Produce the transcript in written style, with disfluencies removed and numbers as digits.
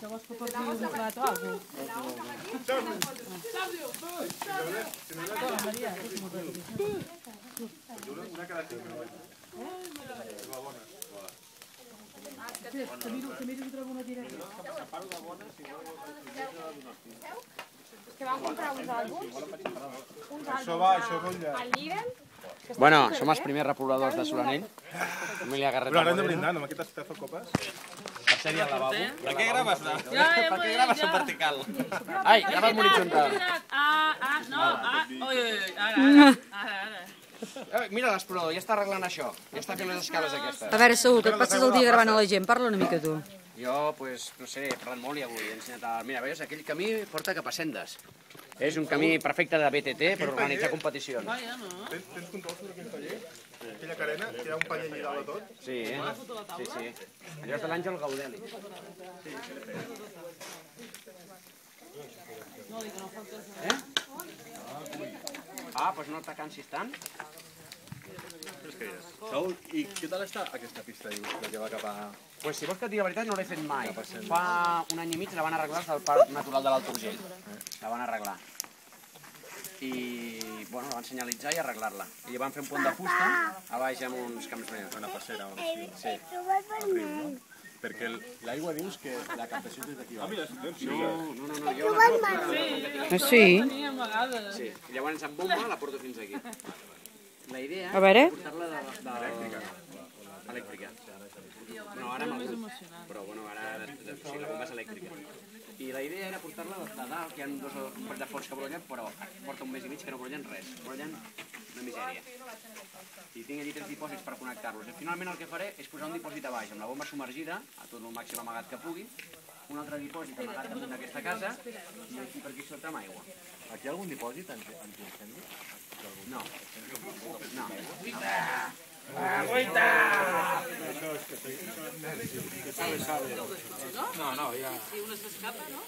Llavors que pots dir un plat o alguna cosa. Maria, una cada 5 minuts. que miro si trobo una directa. Que vam comprar uns àlbums Això va enllà. al Lidl. Bueno, som els primers repobladors de Solanell. Família Garreta Però haurem de Moreno. brindar, no? Amb aquestes pedazo copes. Per ser-hi al lavabo. Per què graves? Per què graves en vertical? Ai, grava en horitzontal. Mira l'explorador, ja està arreglant això. Ja està fent les escales aquestes. A veure, Saúl, que et passes el dia gravant a la gent. Parla una mica, tu. Jo, pues, no sé, he parlat molt i avui he ensenyat a... Mira, veus, aquell camí porta cap a Sendes. És un camí perfecte de BTT per organitzar competicions. Tens control sobre aquell paller? Aquella carena, que hi ha un paller allà dalt de tot? Sí, sí. Allò és de l'Àngel Gaudeli. Ah, doncs no te cansis tant. Saúl, i què tal està aquesta pista, dius, que va cap a... Pues si vols que et digui la veritat, no l'he fet mai. Fa un any i mig la van arreglar del Parc Natural de l'Alt Urgell. La van arreglar. I, bueno, la van senyalitzar i arreglar-la. I van fer un pont de fusta a baix amb uns camps menys. Una passera o així? Sí. Perquè l'aigua dius que la captació és des d'aquí. Ah, mira, No, jo Sí. Sí, i llavors amb bomba la porto fins aquí. La idea A veure. és portar-la elèctrica. Bueno, ara amb el grup, però bueno, ara la bomba és elèctrica. I la idea era portar-la de dalt, que hi ha un parell de forts que brollen, però porta un mes i mig que no brollen res, brollen una misèria. I tinc allí 3 dipòsits per connectar-los. I finalment el que faré és posar un dipòsit a baix, amb la bomba submergida, a tot el màxim amagat que pugui, un altre dipòsit amagat damunt d'aquesta casa, i aquí per aquí sota amb aigua. Aquí hi ha algun dipòsit antiincendi? No. No. Si una s'escapa, no?